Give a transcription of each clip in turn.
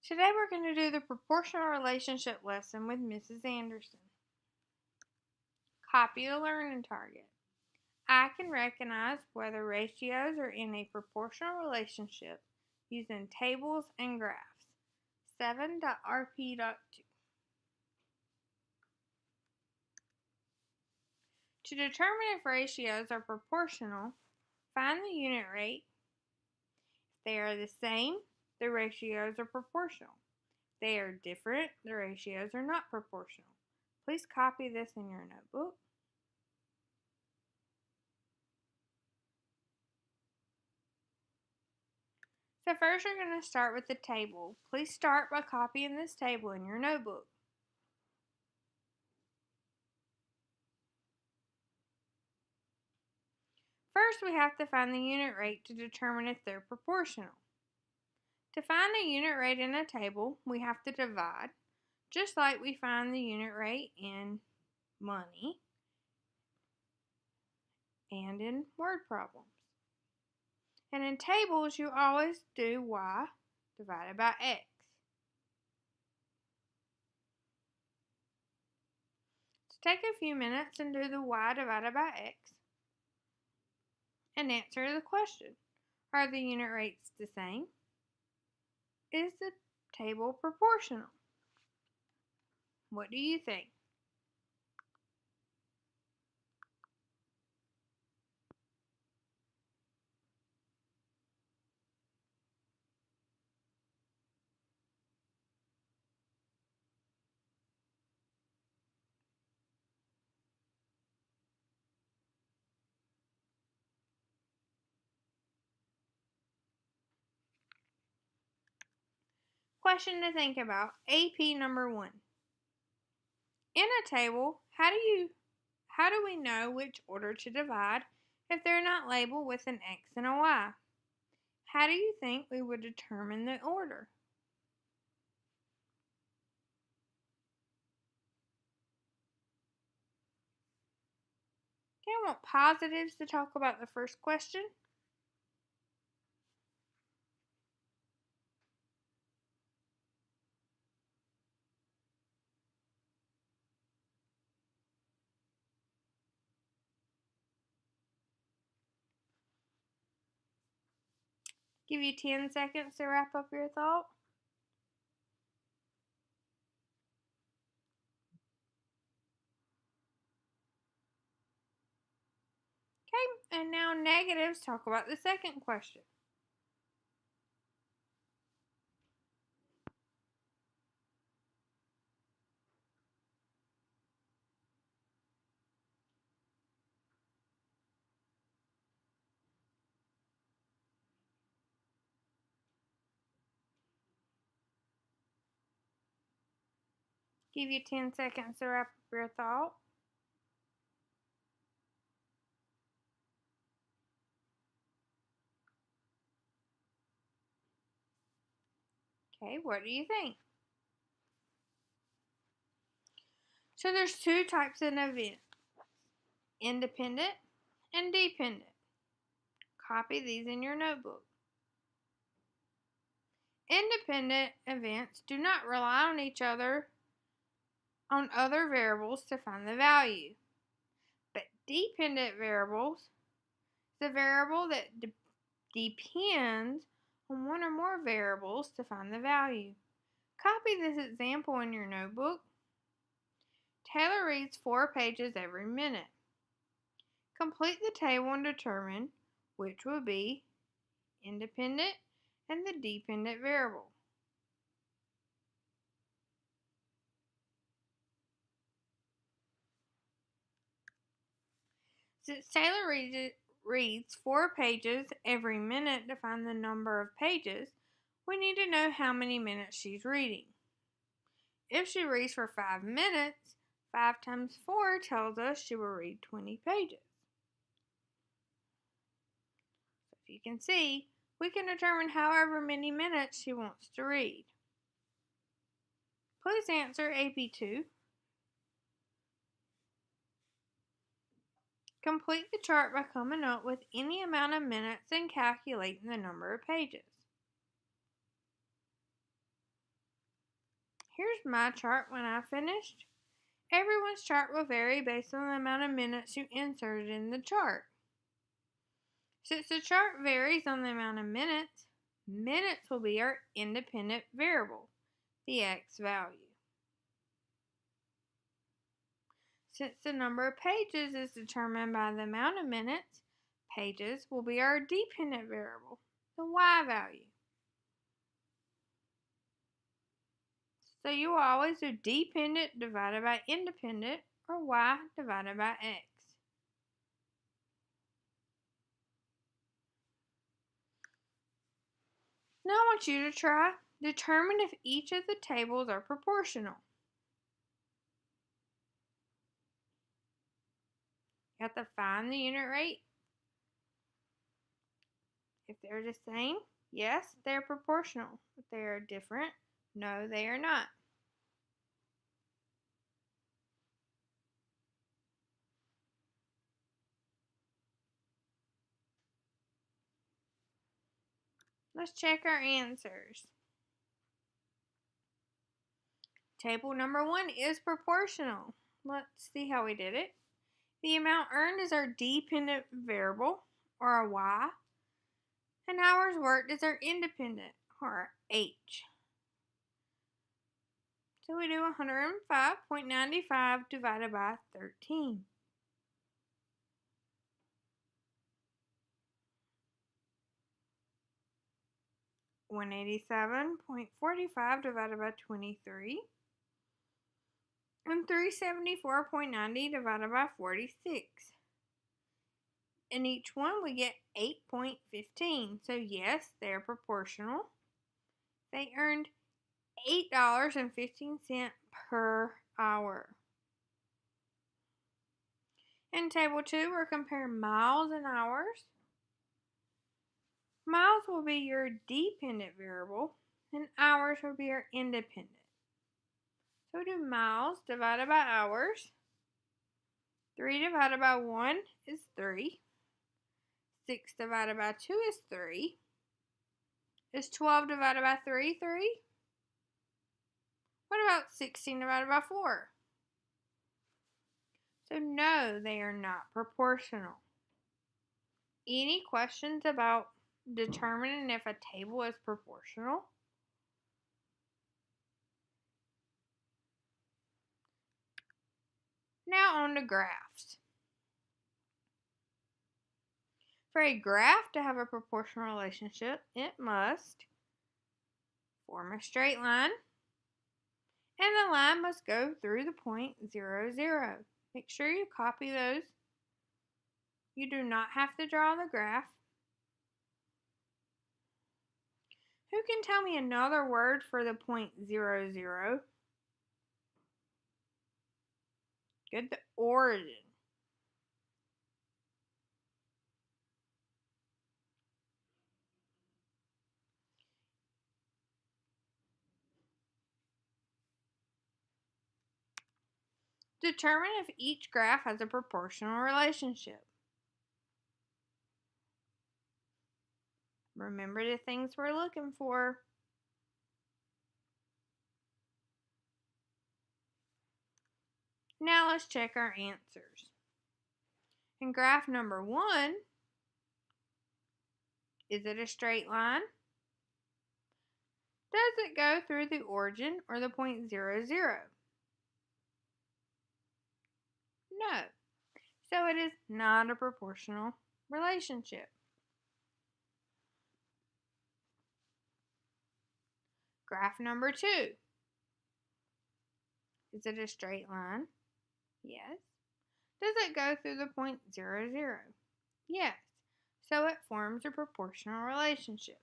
Today we're going to do the proportional relationship lesson with Mrs. Anderson. Copy the learning target. I can recognize whether ratios are in a proportional relationship using tables and graphs. 7.rp.2. To determine if ratios are proportional, find the unit rate. If they are the same, the ratios are proportional. If they are different, the ratios are not proportional. Please copy this in your notebook. So first you're going to start with the table. Please start by copying this table in your notebook. First we have to find the unit rate to determine if they're proportional. To find a unit rate in a table, we have to divide, just like we find the unit rate in money and in word problems. And in tables, you always do y divided by x. So take a few minutes and do the y divided by x and answer the question. Are the unit rates the same? Is the table proportional? What do you think? Question to think about. AP number 1. In a table, how do we know which order to divide if they're not labeled with an X and a Y? How do you think we would determine the order? Okay, I want positives to talk about the first question. Give you 10 seconds to wrap up your thought. Okay, and now negatives talk about the second question. Give you 10 seconds to wrap up your thought. Okay, what do you think? So there's two types of events, independent and dependent. Copy these in your notebook. Independent events do not rely on each other on other variables to find the value. But dependent variables is a variable that depends on one or more variables to find the value. Copy this example in your notebook. Taylor reads 4 pages every minute. Complete the table and determine which will be independent and the dependent variable. Since Taylor reads 4 pages every minute to find the number of pages, we need to know how many minutes she's reading. If she reads for 5 minutes, 5 times 4 tells us she will read 20 pages. So if you can see, we can determine however many minutes she wants to read. Please answer AP2. Complete the chart by coming up with any amount of minutes and calculating the number of pages. Here's my chart when I finished. Everyone's chart will vary based on the amount of minutes you inserted in the chart. Since the chart varies on the amount of minutes, minutes will be our independent variable, the x value. Since the number of pages is determined by the amount of minutes, pages will be our dependent variable, the y value. So you will always do dependent divided by independent, or y divided by x. Now I want you to try determine if each of the tables are proportional. You have to find the unit rate. If they're the same, yes, they're proportional. If they are different, no, they are not. Let's check our answers. Table number 1 is proportional. Let's see how we did it. The amount earned is our dependent variable, or our y, and hours worked is our independent, or our h. So we do 105.95 divided by 13. $187.45 divided by 23. And 374.90 divided by 46. In each one we get 8.15. So yes, they're proportional. They earned $8.15 per hour. In table 2, we're comparing miles and hours. Miles will be your dependent variable, and hours will be your independent. So we do miles divided by hours. 3 divided by 1 is 3. 6 divided by 2 is 3. Is 12 divided by 3 3? What about 16 divided by 4? So no, they are not proportional. Any questions about determining if a table is proportional? Now on to graphs. For a graph to have a proportional relationship, it must form a straight line, and the line must go through the point 0, 0. Make sure you copy those. You do not have to draw the graph. Who can tell me another word for the point 0, 0? Good, the origin. Determine if each graph has a proportional relationship. Remember the things we're looking for. Now let's check our answers. In graph number 1, is it a straight line? Does it go through the origin or the point 0, 0? No. So it is not a proportional relationship. Graph number 2. Is it a straight line? Yes. Does it go through the point 0, 0? Yes. So it forms a proportional relationship.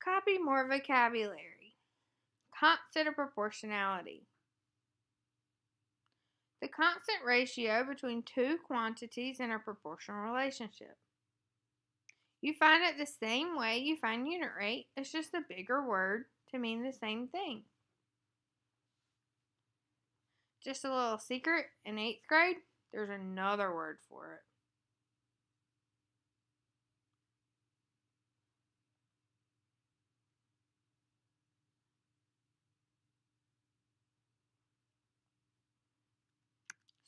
Copy more vocabulary. Constant of proportionality. The constant ratio between two quantities in a proportional relationship. You find it the same way you find unit rate. It's just a bigger word to mean the same thing. Just a little secret, in 8th grade, there's another word for it.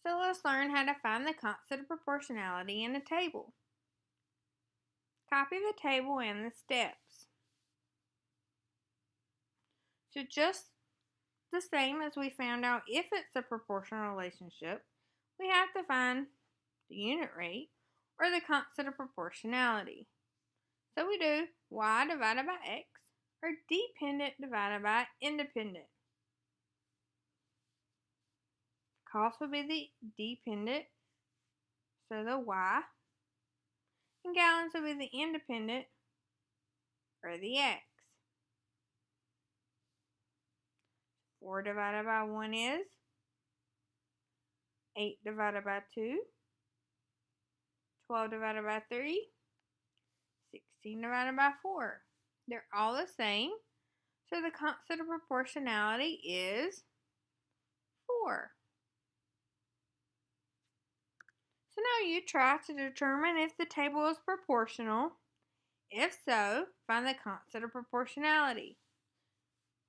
So let's learn how to find the constant of proportionality in a table. Copy the table and the steps. So just the same as we found out if it's a proportional relationship, we have to find the unit rate or the constant of proportionality. So we do y divided by x or dependent divided by independent. Cost will be the dependent, so the y, and gallons will be the independent, or the x. 4 divided by 1 is 8 divided by 2, 12 divided by 3, 16 divided by 4. They're all the same, so the constant of proportionality is 4. So now you try to determine if the table is proportional. If so, find the constant of proportionality.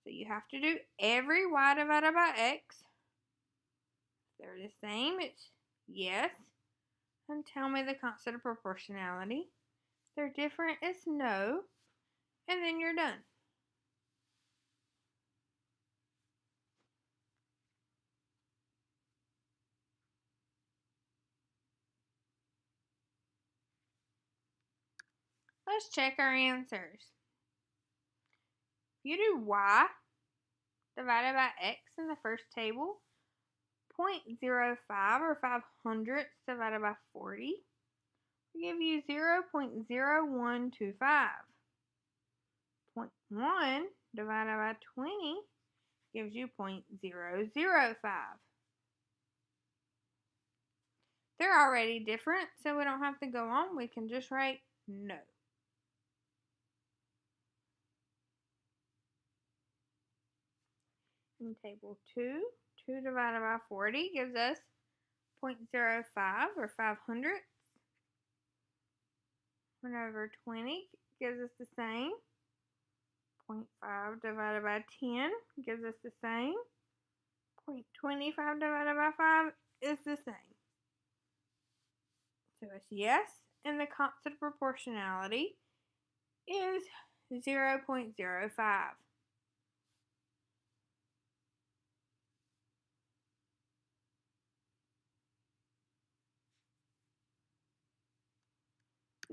So you have to do every y divided by x. If they're the same, it's yes. And tell me the constant of proportionality. If they're different, it's no. And then you're done. Let's check our answers. If you do y divided by x in the first table, 0.05 or 500 divided by 40 will give you 0.0125. 0.1 divided by 20 gives you 0.005. They're already different, so we don't have to go on. We can just write no. In table 2, 2 divided by 40 gives us 0.05 or 500. 1 over 20 gives us the same. 0.5 divided by 10 gives us the same. 0.25 divided by 5 is the same. So it's yes, and the constant proportionality is 0.05.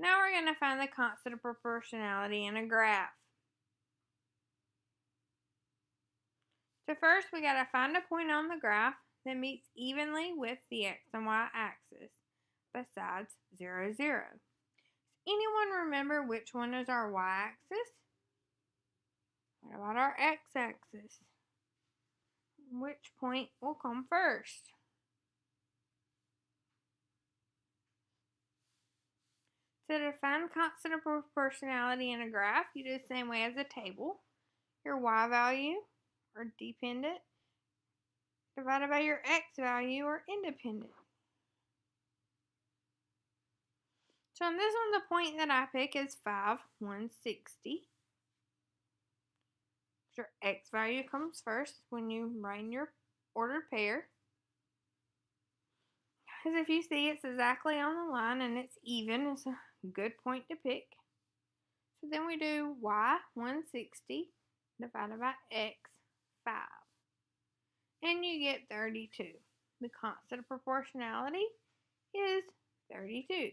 Now we're going to find the constant of proportionality in a graph. So first we got to find a point on the graph that meets evenly with the x and y axis besides 0, 0. Does anyone remember which one is our y-axis? What about our x-axis? Which point will come first? So to find constant of proportionality in a graph, you do the same way as a table. Your y value, or dependent, divided by your x value, or independent. So on this one, the point that I pick is 5, 160. Your x value comes first when you write in your ordered pair. Because if you see it's exactly on the line and it's even, it's a good point to pick. So then we do y, 160, divided by x, 5. And you get 32. The constant of proportionality is 32.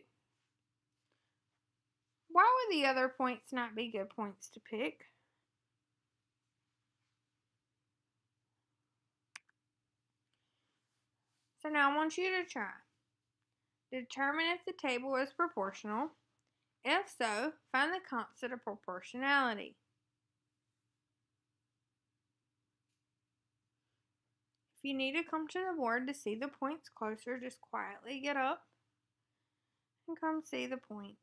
Why would the other points not be good points to pick? So now I want you to try. Determine if the table is proportional. If so, find the constant of proportionality. If you need to come to the board to see the points closer, just quietly get up and come see the points.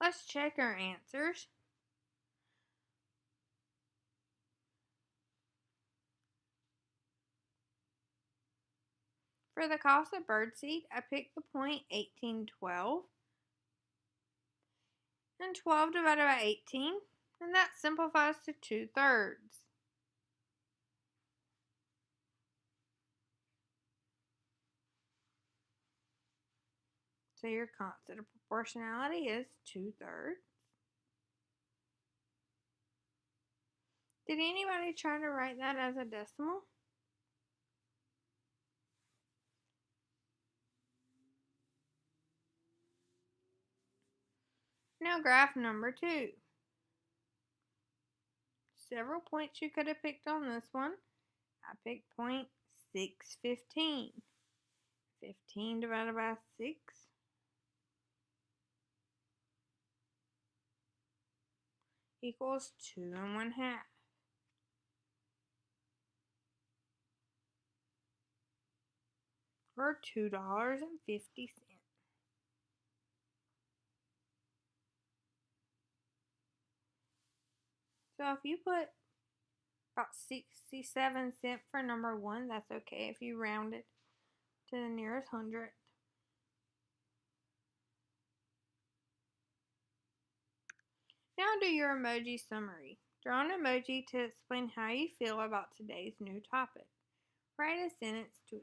Let's check our answers. For the cost of birdseed, I picked the point 1812. And 12 divided by 18 And that simplifies to 2/3. So your constant of proportionality is 2/3. Did anybody try to write that as a decimal? Now graph number 2. Several points you could have picked on this one. I picked point 615. 15 divided by 6 equals 2 1/2. Or $2.50. So if you put about 67 cents for number 1, that's okay if you round it to the nearest hundredth. Now do your emoji summary. Draw an emoji to explain how you feel about today's new topic. Write a sentence to